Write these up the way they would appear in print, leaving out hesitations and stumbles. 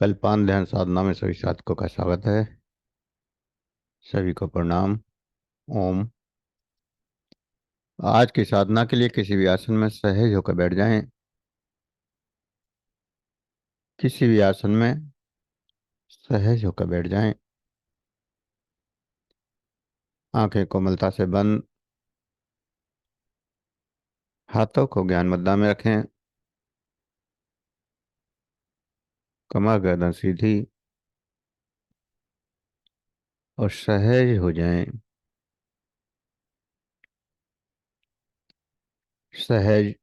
कल्पान ध्यान साधना में सभी साधकों का स्वागत है। सभी को प्रणाम। ओम। आज की साधना के लिए किसी भी आसन में सहज होकर बैठ जाएं। किसी भी आसन में सहज होकर बैठ जाएं। आंखें कोमलता से बंद। हाथों को ज्ञान मुद्रा में रखें। कमर गर्दन सीधी और सहज हो जाएं। सहज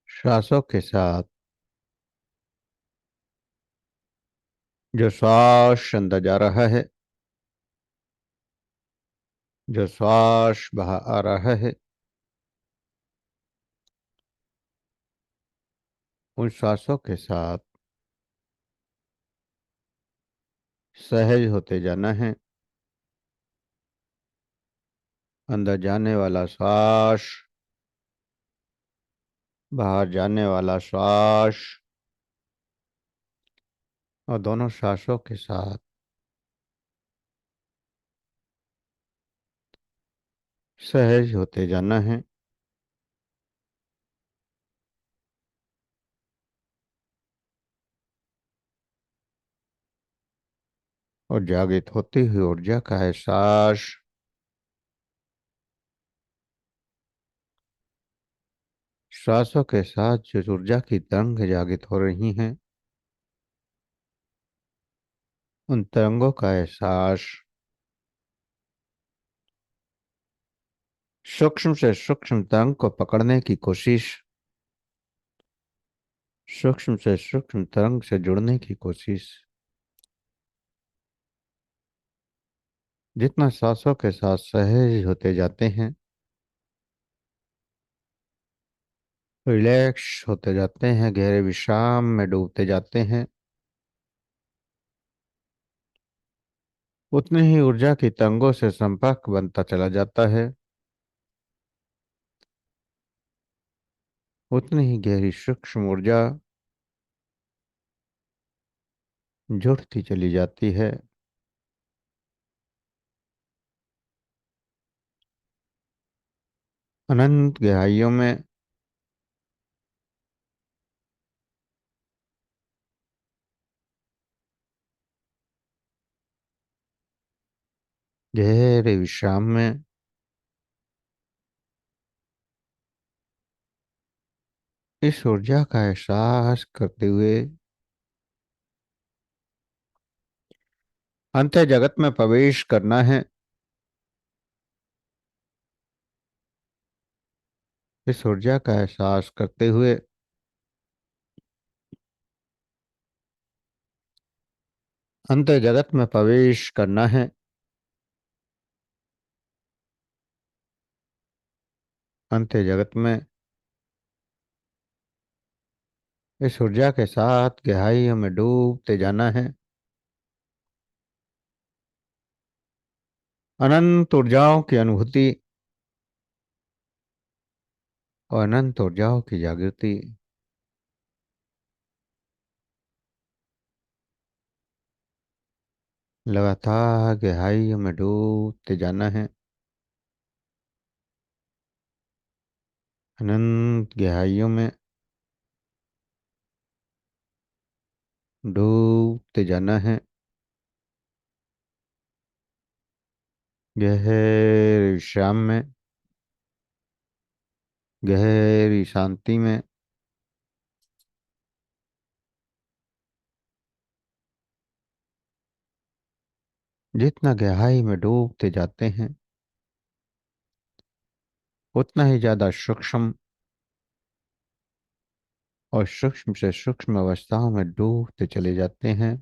श्वासों के साथ जो श्वास अंदर जा रहा है, जो श्वास बाहर आ रहा है, उन श्वासों के साथ सहज होते जाना है। अंदर जाने वाला श्वास, बाहर जाने वाला श्वास, और दोनों श्वासों के साथ सहज होते जाना है। और जागृत होती हुई ऊर्जा का एहसास श्वासों के साथ जो ऊर्जा की तरंग जागृत हो रही हैं, उन तरंगों का एहसास सूक्ष्म से सूक्ष्म तरंग को पकड़ने की कोशिश, सूक्ष्म से सूक्ष्म तरंग से जुड़ने की कोशिश। जितना सांसों के साथ सहज होते जाते हैं, रिलैक्स होते जाते हैं, गहरे विश्राम में डूबते जाते हैं, उतनी ही ऊर्जा की तरंगों से संपर्क बनता चला जाता है। उतनी ही गहरी सूक्ष्म ऊर्जा जुड़ती चली जाती है। अनंत गहराइयों में गहरे विश्राम में इस ऊर्जा का एहसास करते हुए अंत जगत में प्रवेश करना है। इस ऊर्जा का एहसास करते हुए अंत जगत में प्रवेश करना है। अंत जगत में इस ऊर्जा के साथ गहराइयों में डूबते जाना है। अनंत ऊर्जाओं की अनुभूति और अनंत ऊर्जाओं की जागृति। लगातार गहराइयों में डूबते जाना है। अनंत गहराइयों में डूबते जाना है। गहरे विश्राम में, गहरी शांति में जितना गहराई में डूबते जाते हैं, उतना ही ज्यादा सूक्ष्म और सूक्ष्म से सूक्ष्म अवस्थाओं में डूबते चले जाते हैं।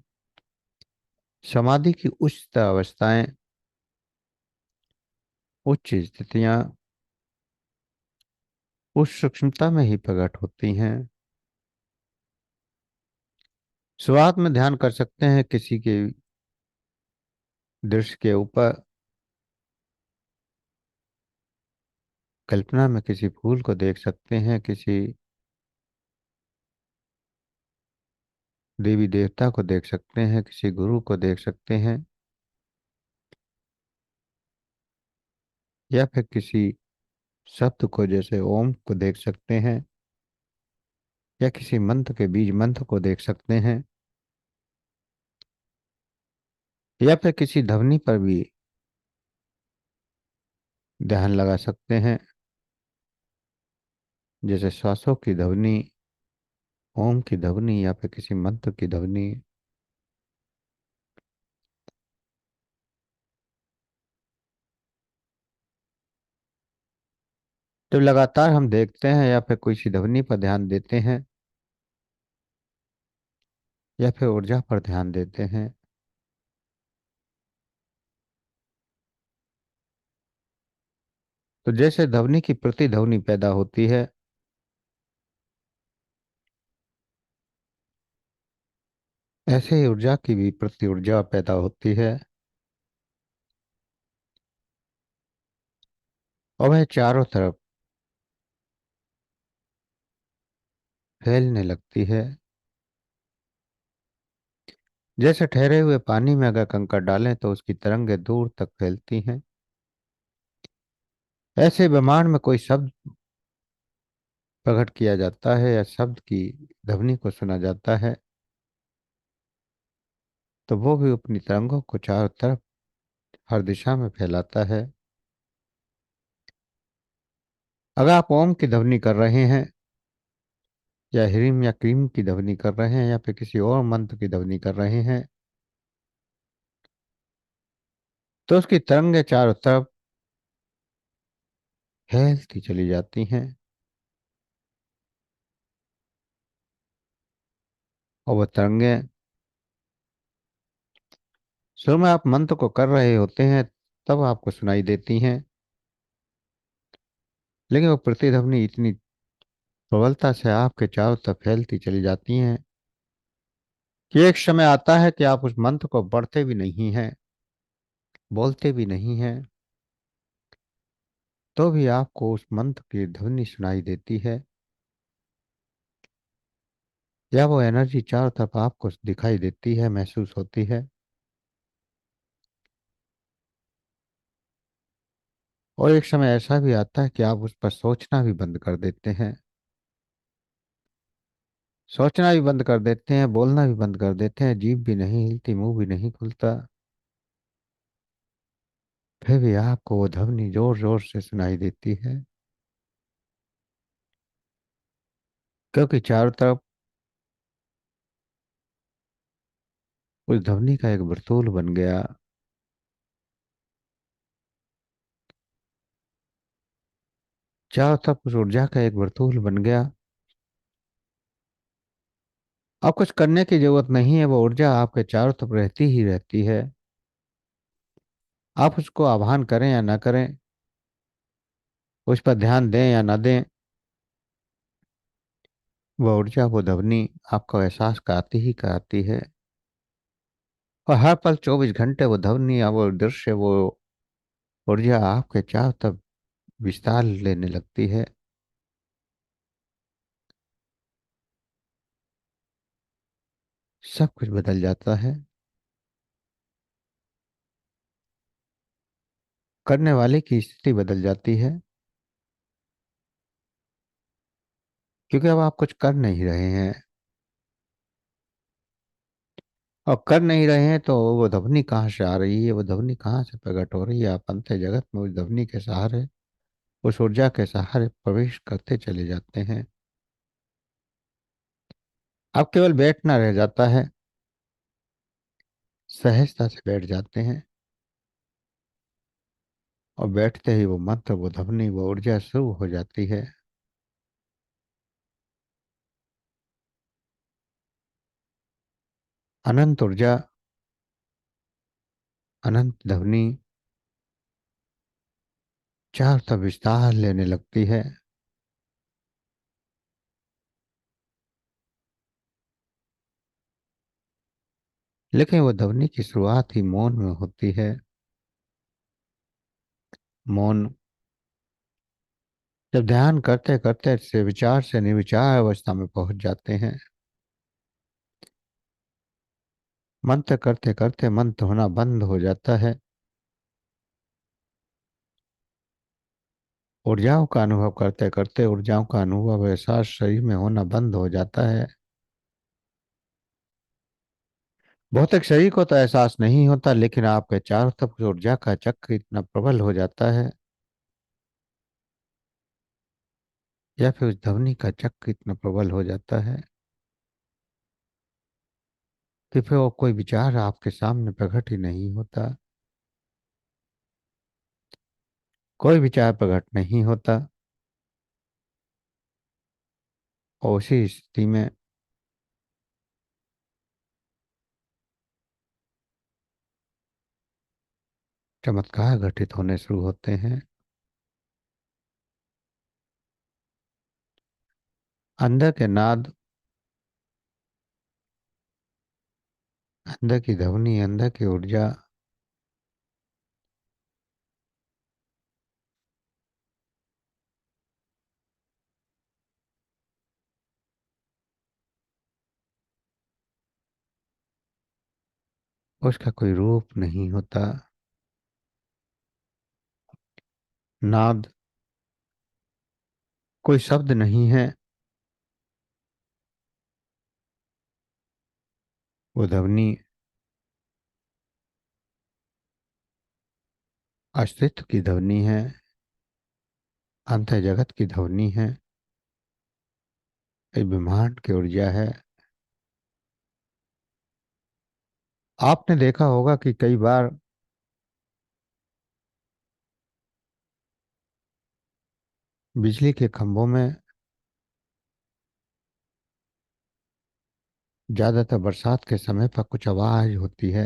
समाधि की उच्च अवस्थाएं, उच्च स्थितियां उस सूक्ष्मता में ही प्रकट होती हैं। शुरुआत में ध्यान कर सकते हैं किसी के दृश्य के ऊपर। कल्पना में किसी फूल को देख सकते हैं, किसी देवी देवता को देख सकते हैं, किसी गुरु को देख सकते हैं, या फिर किसी शब्द को जैसे ओम को देख सकते हैं, या किसी मंत्र के बीज मंत्र को देख सकते हैं, या फिर किसी ध्वनि पर भी ध्यान लगा सकते हैं, जैसे श्वासों की ध्वनि, ओम की ध्वनि, या फिर किसी मंत्र की ध्वनि। जब लगातार हम देखते हैं या फिर किसी ध्वनि पर ध्यान देते हैं या फिर ऊर्जा पर ध्यान देते हैं, तो जैसे ध्वनि की प्रतिध्वनि पैदा होती है, ऐसे ही ऊर्जा की भी प्रति ऊर्जा पैदा होती है, और वह चारों तरफ फैलने लगती है। जैसे ठहरे हुए पानी में अगर कंकड़ डालें तो उसकी तरंगें दूर तक फैलती हैं, ऐसे ब्रह्मांड में कोई शब्द प्रकट किया जाता है या शब्द की ध्वनि को सुना जाता है, तो वो भी अपनी तरंगों को चारों तरफ हर दिशा में फैलाता है। अगर आप ओम की ध्वनि कर रहे हैं, या ह्रीम या क्रीम की ध्वनि कर रहे हैं, या फिर किसी और मंत्र की ध्वनि कर रहे हैं, तो उसकी तरंगें चारों तरफ फैलती चली जाती हैं, और वह तरंगें शुरू में आप मंत्र को कर रहे होते हैं तब आपको सुनाई देती हैं, लेकिन वो प्रतिध्वनि इतनी प्रबलता से आपके चारों तरफ फैलती चली जाती हैं कि एक समय आता है कि आप उस मंत्र को पढ़ते भी नहीं हैं, बोलते भी नहीं हैं, तो भी आपको उस मंत्र की ध्वनि सुनाई देती है, या वो एनर्जी चारों तरफ आपको दिखाई देती है, महसूस होती है। और एक समय ऐसा भी आता है कि आप उस पर सोचना भी बंद कर देते हैं, सोचना भी बंद कर देते हैं, बोलना भी बंद कर देते हैं, जीभ भी नहीं हिलती, मुंह भी नहीं खुलता, फिर भी आपको वो ध्वनि जोर जोर से सुनाई देती है, क्योंकि चारों तरफ उस ध्वनि का एक वर्तुल बन गया। चारों तरफ उस ऊर्जा का एक वर्तुल बन गया। अब कुछ करने की जरूरत नहीं है, वो ऊर्जा आपके चारों तरफ रहती ही रहती है। आप उसको आह्वान करें या ना करें, उस पर ध्यान दें या ना दें, वो ऊर्जा, वो ध्वनि आपको एहसास कराती ही कराती है। और हर पल 24 घंटे वो ध्वनि या वो दृश्य, वो ऊर्जा आपके चारों तरफ विस्तार लेने लगती है। सब कुछ बदल जाता है, करने वाले की स्थिति बदल जाती है, क्योंकि अब आप कुछ कर नहीं रहे हैं। और कर नहीं रहे हैं तो वो ध्वनि कहाँ से आ रही है, वो ध्वनि कहाँ से प्रकट हो रही है? आप अंत जगत में उस ध्वनि के सहारे, उस ऊर्जा के सहारे प्रवेश करते चले जाते हैं। अब केवल बैठना रह जाता है, सहजता से बैठ जाते हैं, और बैठते ही वो मंत्र, वो ध्वनि, वो ऊर्जा शुरू हो जाती है। अनंत ऊर्जा, अनंत ध्वनि चार तरफ विस्तार लेने लगती है। लेकिन वो ध्वनि की शुरुआत ही मौन में होती है। मौन, जब ध्यान करते करते से विचार से निर्विचार अवस्था में पहुंच जाते हैं, मंत्र करते करते मंत्र होना बंद हो जाता है। ऊर्जाओं का अनुभव करते करते ऊर्जाओं का अनुभव एहसास शरीर में होना बंद हो जाता है। भौतिक शरीर को तो एहसास नहीं होता, लेकिन आपके चारों तरफ ऊर्जा का चक्र इतना प्रबल हो जाता है, या फिर उस ध्वनि का चक्र इतना प्रबल हो जाता है कि फिर वो कोई विचार आपके सामने प्रकट ही नहीं होता। कोई विचार प्रकट नहीं होता। और उसी स्थिति में चमत्कार घटित होने शुरू होते हैं। अंदर के नाद, अंदर की ध्वनि, अंदर की ऊर्जा उसका कोई रूप नहीं होता। नाद कोई शब्द नहीं है। वो ध्वनि अस्तित्व की ध्वनि है, अंत जगत की ध्वनि है, एक ब्रह्मांड की ऊर्जा है। आपने देखा होगा कि कई बार बिजली के खंभों में ज्यादातर बरसात के समय पर कुछ आवाज होती है।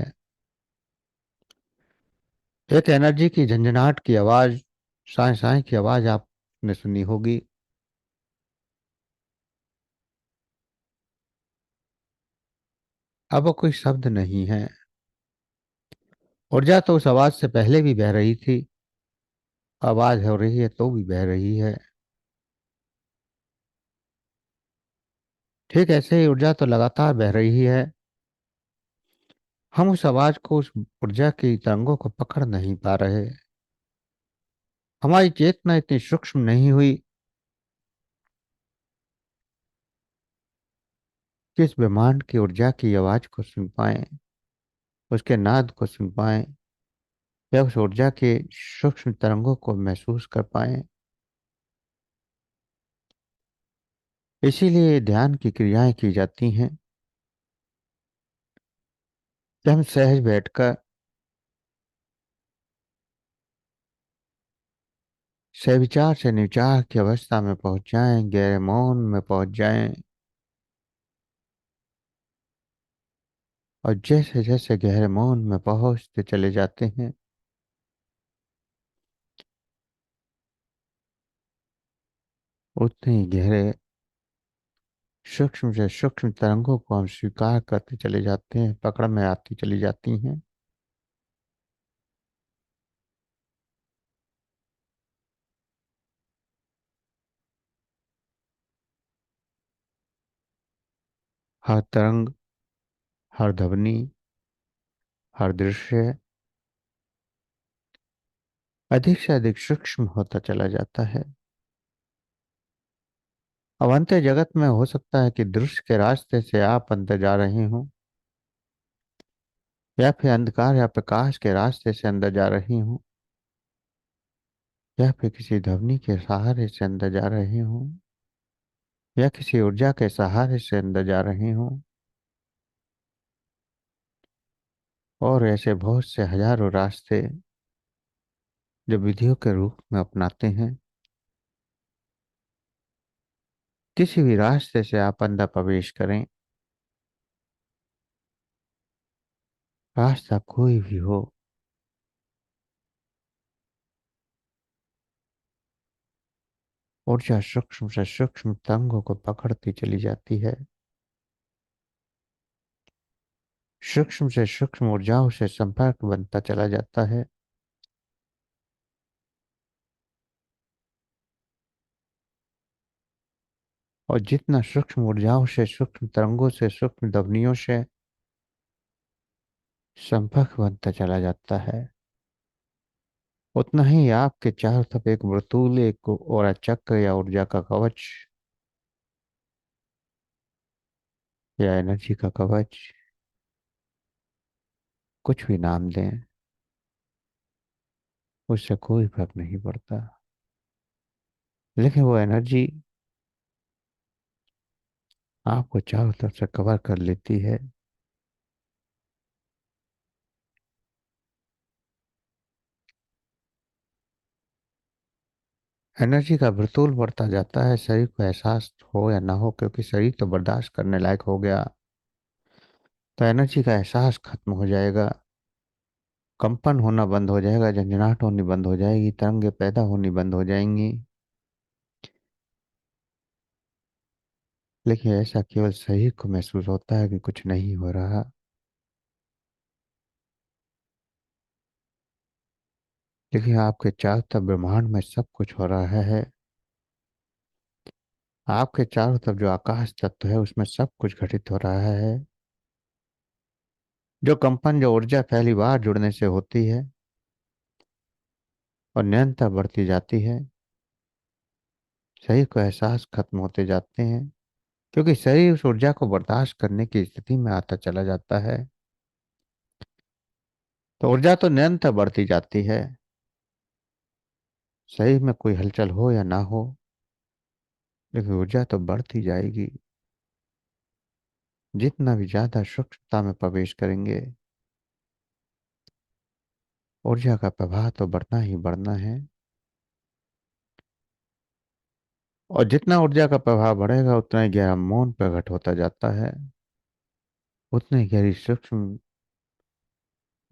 एक एनर्जी की झंझनाहट की आवाज, साए साए की आवाज आपने सुनी होगी। अब वो कोई शब्द नहीं है। ऊर्जा तो उस आवाज से पहले भी बह रही थी, आवाज हो रही है तो भी बह रही है। ठीक ऐसे ही ऊर्जा तो लगातार बह रही है। हम उस आवाज को, उस ऊर्जा की तरंगों को पकड़ नहीं पा रहे। हमारी चेतना इतनी सूक्ष्म नहीं हुई कि इस ब्रह्मांड की ऊर्जा की आवाज को सुन पाए, उसके नाद को सुन पाए, या उस ऊर्जा के सूक्ष्म तरंगों को महसूस कर पाए। इसीलिए ध्यान की क्रियाएं की जाती हैं कि हम सहज बैठकर सविचार से निर्विचार की अवस्था में पहुंच जाएं, गहरे मौन में पहुंच जाएं। और जैसे जैसे गहरे मौन में पहुंचते चले जाते हैं, उतने ही गहरे सूक्ष्म से सूक्ष्म तरंगों को हम स्वीकार करते चले जाते हैं, पकड़ में आती चली जाती हैं। हर तरंग, हर ध्वनि, हर दृश्य अधिक से अधिक सूक्ष्म होता चला जाता है। अब अंत जगत में हो सकता है कि दृश्य के रास्ते से आप अंदर जा रहे हो, या फिर अंधकार या प्रकाश के रास्ते से अंदर जा रही हो, या फिर किसी ध्वनि के सहारे से अंदर जा रहे हो, या किसी ऊर्जा के सहारे से अंदर जा रहे हो। और ऐसे बहुत से हजारों रास्ते जो विधियों के रूप में अपनाते हैं। किसी भी रास्ते से आप अंदर प्रवेश करें, रास्ता कोई भी हो, ऊर्जा सूक्ष्म से सूक्ष्म तरंगों को पकड़ती चली जाती है। सूक्ष्म से सूक्ष्म ऊर्जाओं से संपर्क बनता चला जाता है। और जितना सूक्ष्म ऊर्जाओं से, सूक्ष्म तरंगों से, सूक्ष्म ध्वनियों से संपर्क बनता चला जाता है, उतना ही आपके चारों तरफ एक वर्तुल, एक और चक्र या ऊर्जा का कवच या एनर्जी का कवच, कुछ भी नाम दें, उससे कोई फर्क नहीं पड़ता। लेकिन वो एनर्जी आपको चारों तरफ से कवर कर लेती है। एनर्जी का वर्तुल बढ़ता जाता है, शरीर को एहसास हो या ना हो, क्योंकि शरीर तो बर्दाश्त करने लायक हो गया, तो एनर्जी का एहसास खत्म हो जाएगा, कंपन होना बंद हो जाएगा, झंझनाहट होनी बंद हो जाएगी, तरंगे पैदा होनी बंद हो जाएंगी। लेकिन ऐसा केवल शरीर को महसूस होता है कि कुछ नहीं हो रहा। लेकिन आपके चारों तरफ ब्रह्मांड में सब कुछ हो रहा है। आपके चारों तरफ जो आकाश तत्व है उसमें सब कुछ घटित हो रहा है। जो कंपन, जो ऊर्जा पहली बार जुड़ने से होती है और निरंतर बढ़ती जाती है, शरीर को एहसास खत्म होते जाते हैं, क्योंकि शरीर उस ऊर्जा को बर्दाश्त करने की स्थिति में आता चला जाता है। तो ऊर्जा तो निरंतर बढ़ती जाती है, शरीर में कोई हलचल हो या ना हो, लेकिन ऊर्जा तो बढ़ती जाएगी। जितना भी ज्यादा सूक्ष्मता में प्रवेश करेंगे, ऊर्जा का प्रवाह तो बढ़ना ही बढ़ना है। और जितना ऊर्जा का प्रभाव बढ़ेगा, उतना ही गहरा मौन प्रकट होता जाता है, उतनी गहरी सूक्ष्म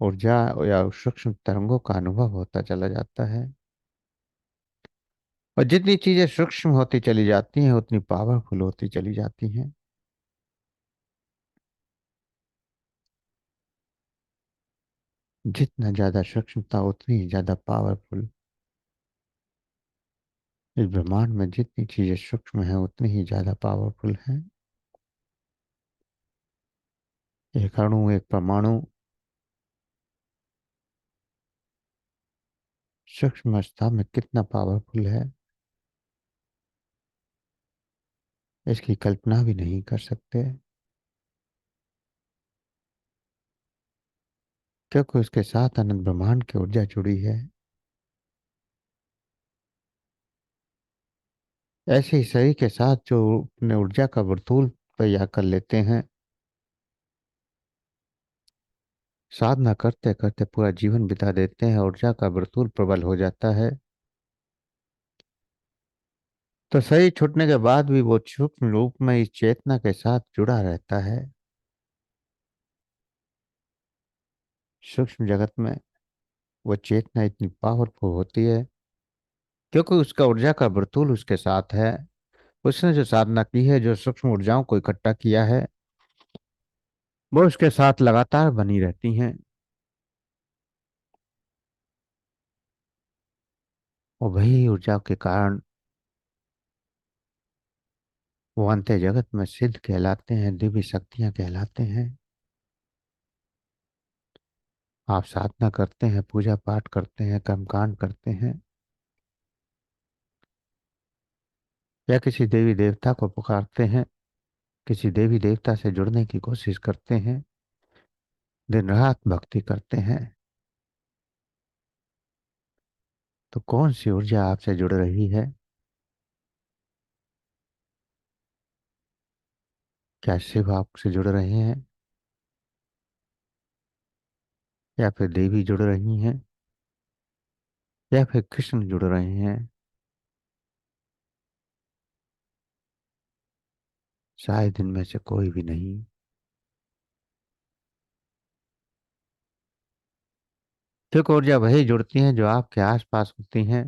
ऊर्जा या सूक्ष्म तरंगों का अनुभव होता चला जाता है। और जितनी चीजें सूक्ष्म होती चली जाती हैं, उतनी पावरफुल होती चली जाती हैं। जितना ज्यादा सूक्ष्मता, उतनी ही ज्यादा पावरफुल। इस ब्रह्मांड में जितनी चीजें सूक्ष्म हैं, उतनी ही ज्यादा पावरफुल हैं। एक अणु, एक परमाणु सूक्ष्म अवस्था में कितना पावरफुल है, इसकी कल्पना भी नहीं कर सकते, क्योंकि उसके साथ अनंत ब्रह्मांड की ऊर्जा जुड़ी है। ऐसे ही शरीर के साथ जो अपने ऊर्जा का वर्तुल तैयार कर लेते हैं, साधना करते करते पूरा जीवन बिता देते हैं, ऊर्जा का वर्तुल प्रबल हो जाता है, तो शरीर छूटने के बाद भी वो सूक्ष्म रूप में इस चेतना के साथ जुड़ा रहता है। सूक्ष्म जगत में वो चेतना इतनी पावरफुल होती है, क्योंकि उसका ऊर्जा का वर्तुल उसके साथ है। उसने जो साधना की है, जो सूक्ष्म ऊर्जाओं को इकट्ठा किया है, वो उसके साथ लगातार बनी रहती हैं। और वही ऊर्जा के कारण वो अंत्य जगत में सिद्ध कहलाते हैं, दिव्य शक्तियां कहलाते हैं। आप साधना करते हैं, पूजा पाठ करते हैं, कर्मकांड करते हैं, या किसी देवी देवता को पुकारते हैं, किसी देवी देवता से जुड़ने की कोशिश करते हैं, दिन रात भक्ति करते हैं, तो कौन सी ऊर्जा आपसे जुड़ रही है? क्या शिव आपसे जुड़ रहे हैं, या फिर देवी जुड़ रही हैं, या फिर कृष्ण जुड़ रहे हैं? शायद इनमें से कोई भी नहीं। क्योंकि ऊर्जा वही जुड़ती हैं जो आपके आसपास होती हैं,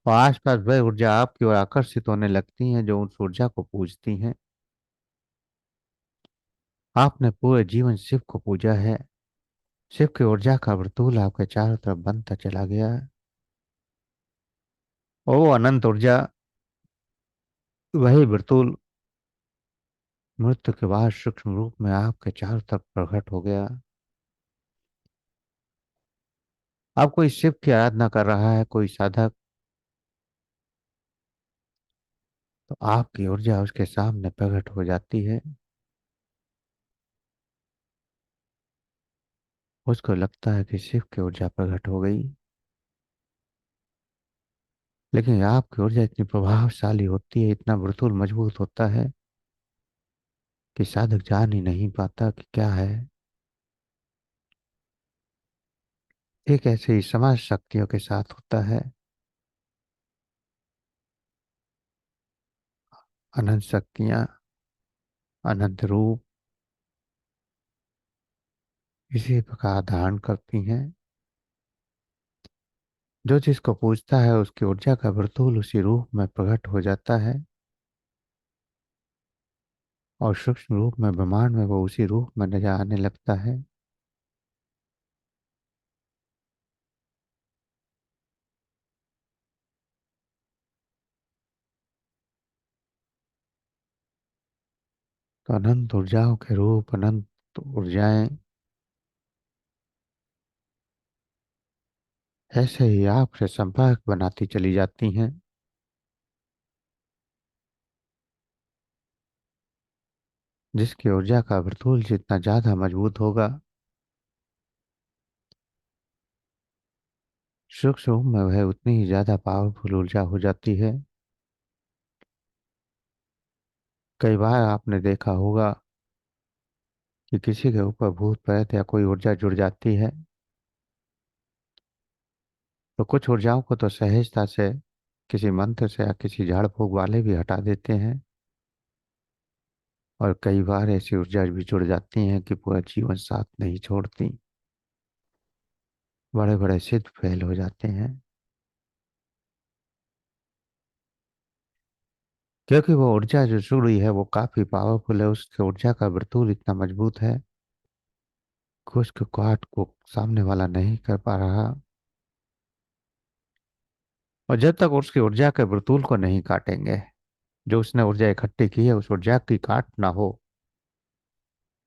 और आसपास वह ऊर्जा आपकी ओर आकर्षित होने लगती हैं जो उस ऊर्जा को पूजती हैं। आपने पूरे जीवन शिव को पूजा है, शिव की ऊर्जा का वर्तुल आपके चारों तरफ बनता चला गया, और वो अनंत ऊर्जा, वही वर्तुल मृत्यु के बाद सूक्ष्म रूप में आपके चारों तरफ प्रकट हो गया। अब कोई शिव की आराधना कर रहा है, कोई साधक, तो आपकी ऊर्जा उसके सामने प्रकट हो जाती है। उसको लगता है कि शिव की ऊर्जा प्रकट हो गई। लेकिन आपकी ऊर्जा इतनी प्रभावशाली होती है, इतना मृदुल मजबूत होता है कि साधक जान ही नहीं पाता कि क्या है। एक ऐसे ही समाज शक्तियों के साथ होता है। अनंत शक्तियां, अनंत रूप इसी प्रकार धारण करती हैं। जो जिसको पूजता है उसकी ऊर्जा का वर्तुल उसी रूप में प्रकट हो जाता है, और सूक्ष्म रूप में ब्रह्मांड में वो उसी रूप में नजर आने लगता है। तो अनंत ऊर्जाओं के रूप, अनंत ऊर्जाएं ऐसे ही आपसे संपर्क बनाती चली जाती हैं। जिसकी ऊर्जा का वर्तुल जितना ज्यादा मजबूत होगा, सूक्ष्म रूप में वह उतनी ही ज्यादा पावरफुल ऊर्जा हो जाती है। कई बार आपने देखा होगा कि किसी के ऊपर भूत प्रेत या कोई ऊर्जा जुड़ जाती है, तो कुछ ऊर्जाओं को तो सहजता से किसी मंत्र से या किसी झाड़ फूक वाले भी हटा देते हैं, और कई बार ऐसी ऊर्जा भी जुड़ जाती हैं कि पूरा जीवन साथ नहीं छोड़ती। बड़े बड़े सिद्ध फेल हो जाते हैं, क्योंकि वो ऊर्जा जो जुड़ी है वो काफी पावरफुल है। उसकी ऊर्जा का वर्तुल इतना मजबूत है कि उसके काट को सामने वाला नहीं कर पा रहा। और जब तक उसकी ऊर्जा के वर्तुल को नहीं काटेंगे, जो उसने ऊर्जा इकट्ठी की है उस ऊर्जा की काट ना हो,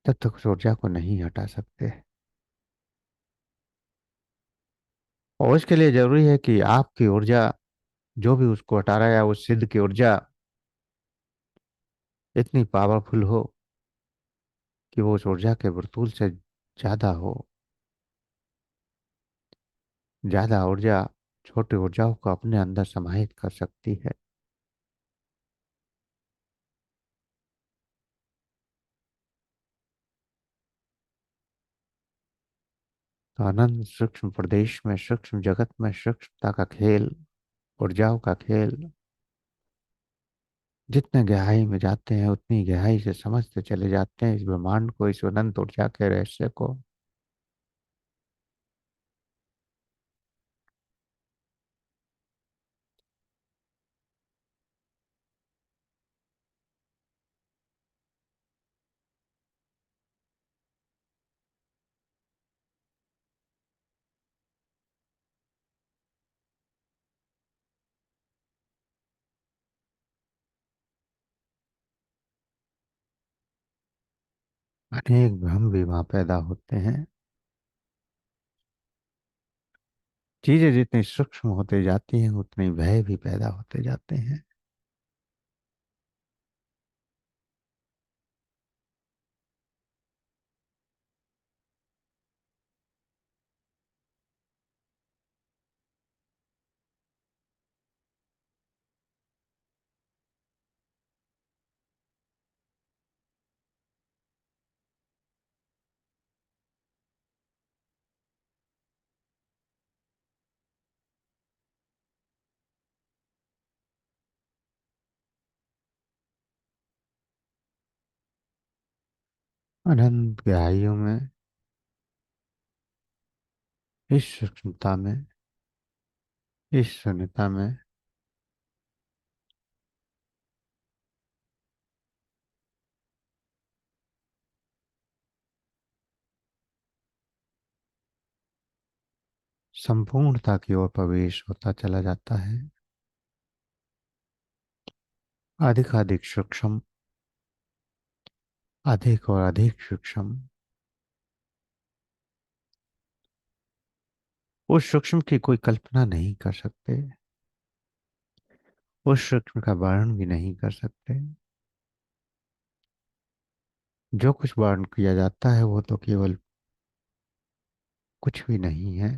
तब तक उस ऊर्जा को नहीं हटा सकते। और उसके लिए जरूरी है कि आपकी ऊर्जा, जो भी उसको हटा रहा है, उस सिद्ध की ऊर्जा इतनी पावरफुल हो कि वो उस ऊर्जा के वर्तुल से ज्यादा हो। ज्यादा ऊर्जा छोटी ऊर्जाओं को अपने अंदर समाहित कर सकती है। तो अनंत सूक्ष्म प्रदेश में, सूक्ष्म जगत में सूक्ष्मता का खेल, ऊर्जाओं का खेल, जितने गहराई में जाते हैं उतनी गहराई से समझते चले जाते हैं इस ब्रह्मांड को, इस अनंत ऊर्जा के रहस्य को। अनेक भ्रम भी वहां पैदा होते हैं। चीजें जितनी सूक्ष्म होते जाती हैं उतनी भय भी पैदा होते जाते हैं। अनंत गहराइयों में, इस सूक्ष्मता में, इस शून्यता में संपूर्णता की ओर प्रवेश होता चला जाता है। अधिक सूक्ष्म, अधिक और अधिक सूक्ष्म। उस सूक्ष्म की कोई कल्पना नहीं कर सकते, उस सूक्ष्म का वर्णन भी नहीं कर सकते। जो कुछ वर्णन किया जाता है वो तो केवल कुछ भी नहीं है।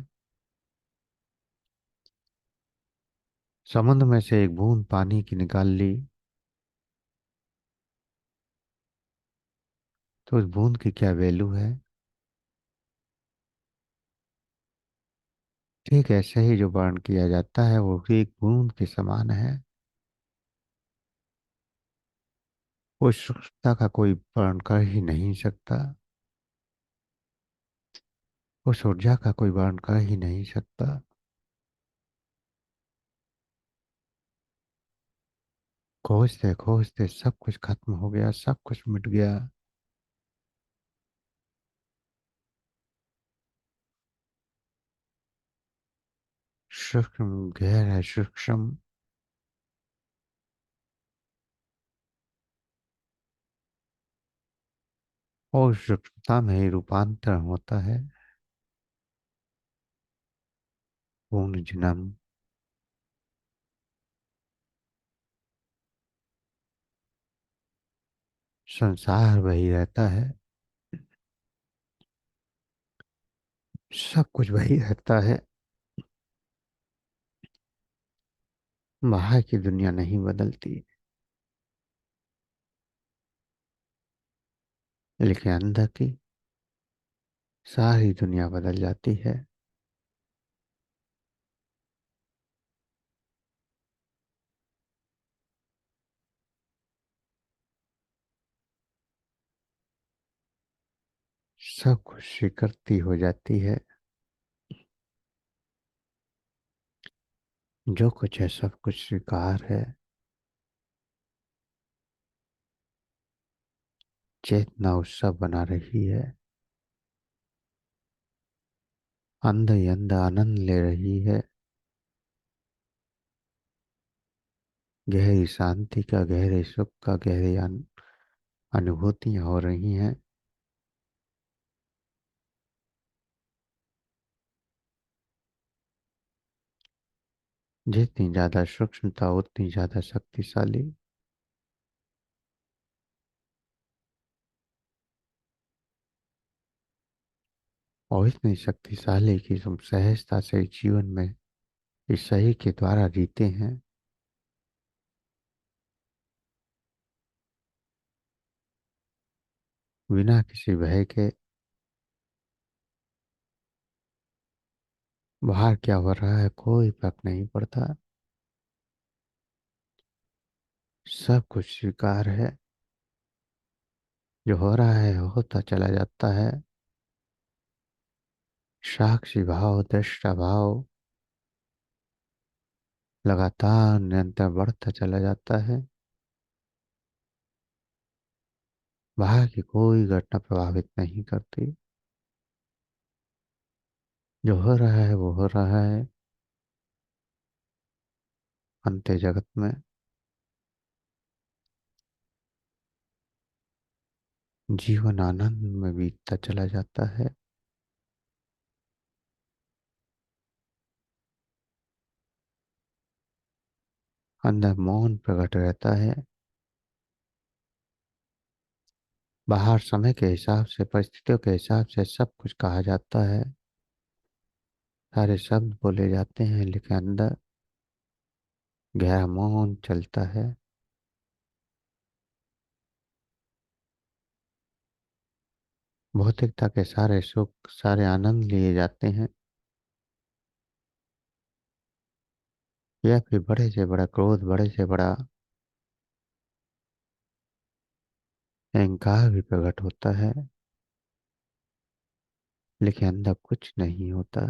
समुद्र में से एक बूंद पानी की निकाल ली तो उस बूंद की क्या वैल्यू है। ठीक ऐसे ही जो वर्णन किया जाता है वो भी एक बूंद के समान है। उस सूक्ष्मता का कोई वर्णन कर ही नहीं सकता, उस ऊर्जा का कोई वर्णन कर ही नहीं सकता। खोजते खोजते सब कुछ खत्म हो गया, सब कुछ मिट गया। सूक्ष्म, गहरा सूक्ष्म, और सूक्ष्मता में ही रूपांतर होता है। पुनर्जन्म, संसार वही रहता है, सब कुछ वही रहता है। बाहर की दुनिया नहीं बदलती, लेकिन अंदर की सारी दुनिया बदल जाती है। सब कुछ स्वीकृति हो जाती है। जो कुछ है सब कुछ स्वीकार है। चेतना उत्सव बना रही है, अंदर ही अंदर आनंद ले रही है। गहरी शांति का, गहरे सुख का, गहरी अनुभूतियां हो रही हैं। जितनी ज्यादा सूक्ष्मता उतनी ज्यादा शक्तिशाली, और इतनी शक्तिशाली कि तुम सहजता से जीवन में इस सही के द्वारा जीते हैं, बिना किसी भय के। बाहर क्या हो रहा है कोई फर्क नहीं पड़ता, सब कुछ स्वीकार है। जो हो रहा है होता चला जाता है। साक्षी भाव, दृष्टा भाव लगातार निरंतर बढ़ता चला जाता है। बाहर की कोई घटना प्रभावित नहीं करती। जो हो रहा है वो हो रहा है। अंत्य जगत में जीवन आनंद में बीतता चला जाता है। अंदर मौन प्रकट रहता है। बाहर समय के हिसाब से, परिस्थितियों के हिसाब से सब कुछ कहा जाता है, सारे शब्द बोले जाते हैं, लेकिन अंदर गहरा मौन चलता है। भौतिकता के सारे सुख, सारे आनंद लिए जाते हैं, या फिर बड़े से बड़ा क्रोध, बड़े से बड़ा अहंकार भी प्रकट होता है, लेकिन अंदर कुछ नहीं होता।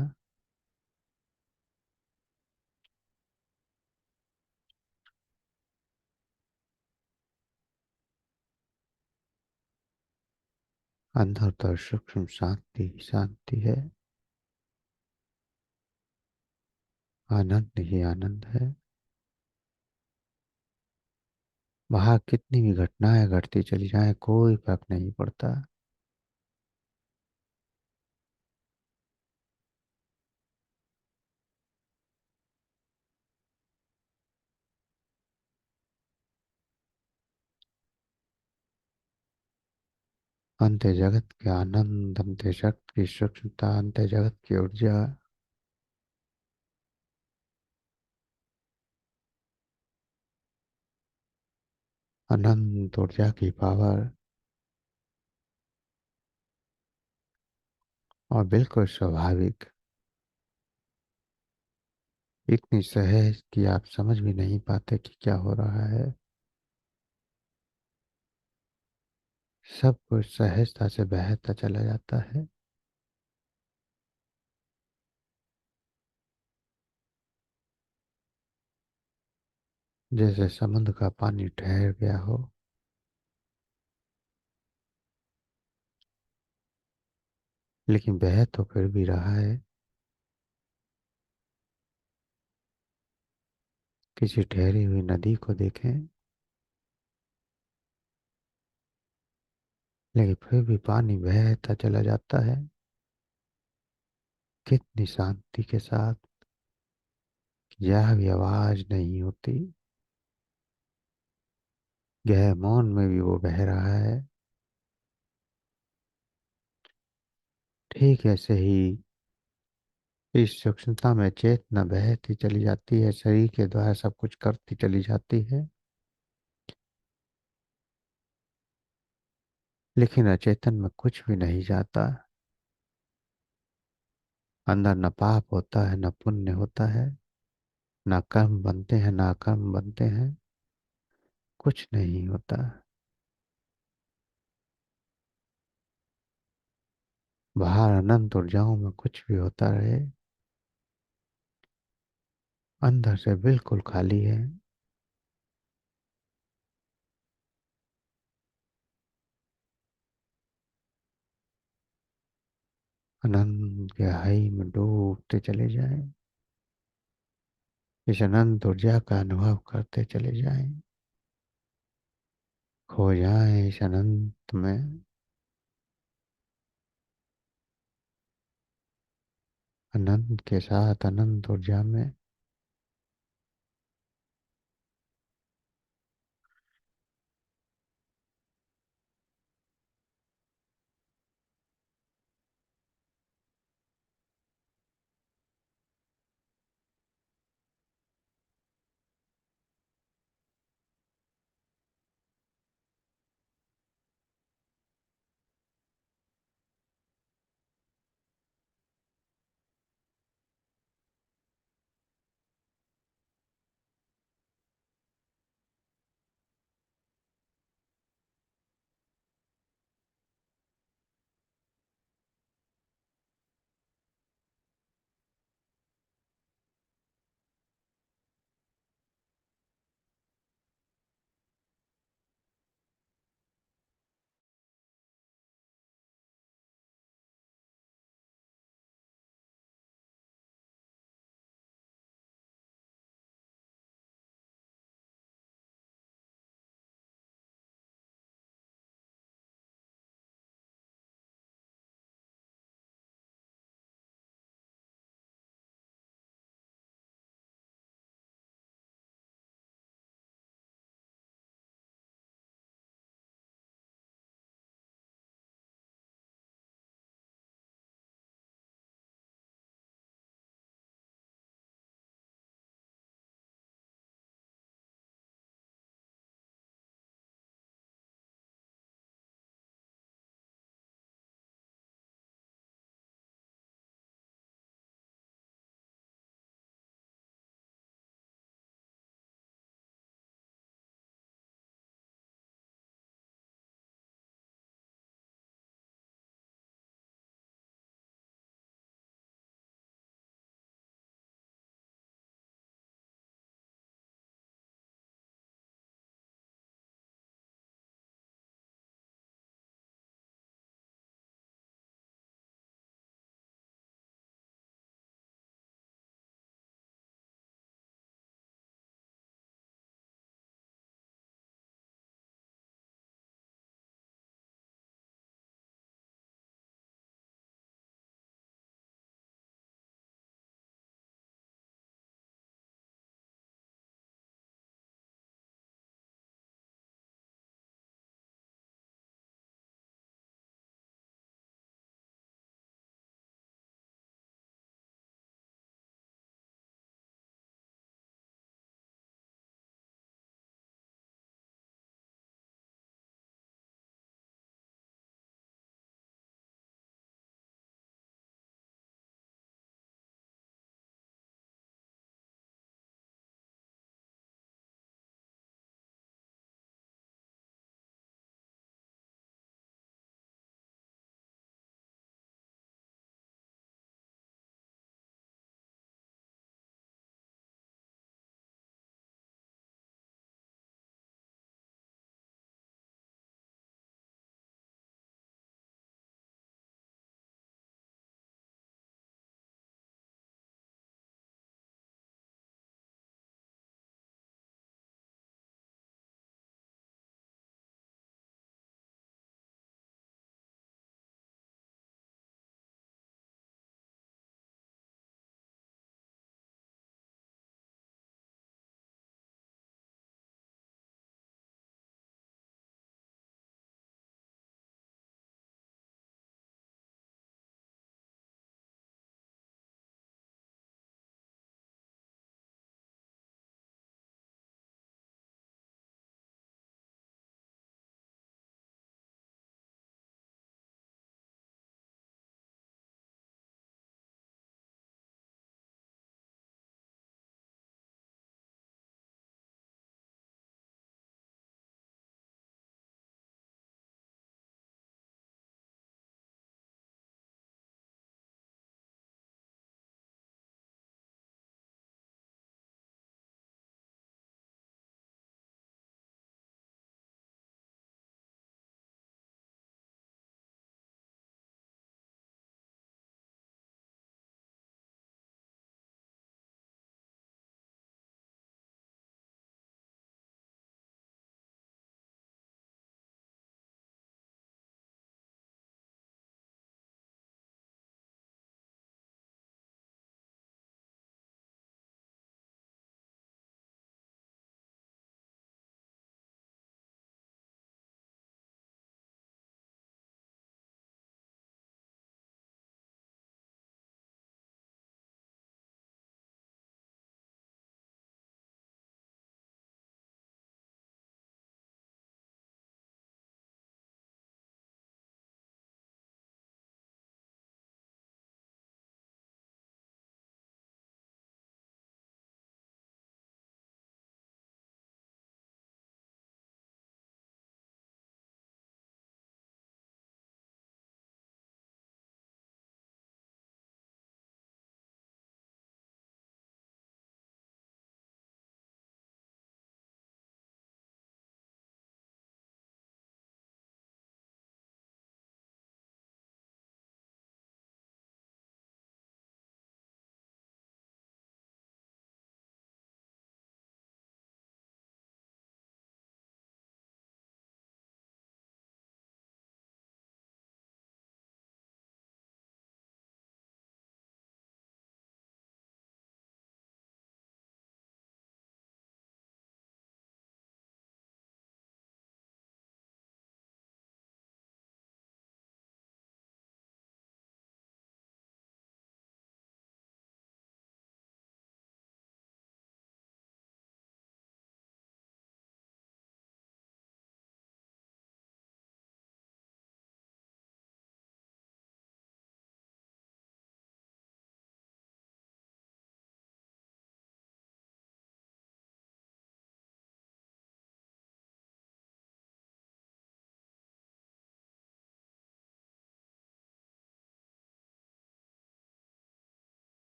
अंदर तो सूक्ष्म शांति ही शांति है, आनंद ही आनंद है। बाहर कितनी भी घटनाएं घटती चली जाए कोई फर्क नहीं पड़ता। अंत जगत के आनंद, अंत जगत की सूक्ष्मता, अंत जगत की ऊर्जा, अनंत ऊर्जा की पावर, और बिल्कुल स्वाभाविक, इतनी सहज कि आप समझ भी नहीं पाते कि क्या हो रहा है। सब कुछ सहजता से बहता चला जाता है। जैसे समुद्र का पानी ठहर गया हो, लेकिन बह तो फिर भी रहा है। किसी ठहरी हुई नदी को देखें, लेकिन फिर भी पानी बहता चला जाता है, कितनी शांति के साथ। यह भी आवाज नहीं होती, गहरे मौन में भी वो बह रहा है। ठीक ऐसे ही इस सूक्ष्मता में चेतना बहती चली जाती है, शरीर के द्वारा सब कुछ करती चली जाती है, लेकिन अचेतन में कुछ भी नहीं जाता। अंदर न पाप होता है, न पुण्य होता है, न कर्म बनते हैं, न कर्म बनते हैं, कुछ नहीं होता। बाहर अनंत ऊर्जाओं में कुछ भी होता रहे, अंदर से बिल्कुल खाली है। अनंत गहराई में डूबते चले जाएं, इस अनंत ऊर्जा का अनुभव करते चले जाएं, खो जाएं इस अनंत में, अनंत के साथ अनंत ऊर्जा में।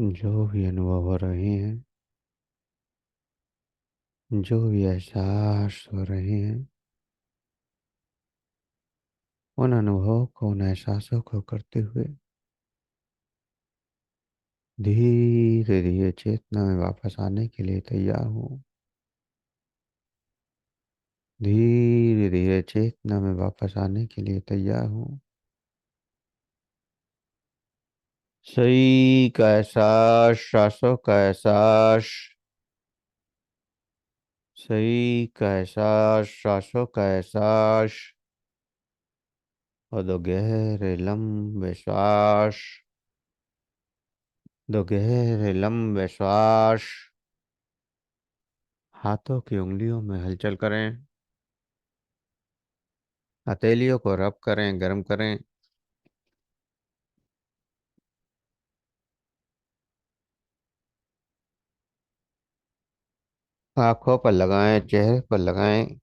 जो भी अनुभव हो रहे हैं, जो भी एहसास हो रहे हैं, उन अनुभवों को, उन एहसासों को करते हुए धीरे धीरे चेतना में वापस आने के लिए तैयार हूँ। धीरे धीरे चेतना में वापस आने के लिए तैयार हूँ। सही का एहसास, सांसों का एहसास, सही का एहसास, सांसों का एहसास, और दो गहरे लंबे श्वास। दो गहरे लंबे श्वास। हाथों की उंगलियों में हलचल करें। हथेलियों को रब करें, गर्म करें। आंखों पर लगाएं, चेहरे पर लगाएं।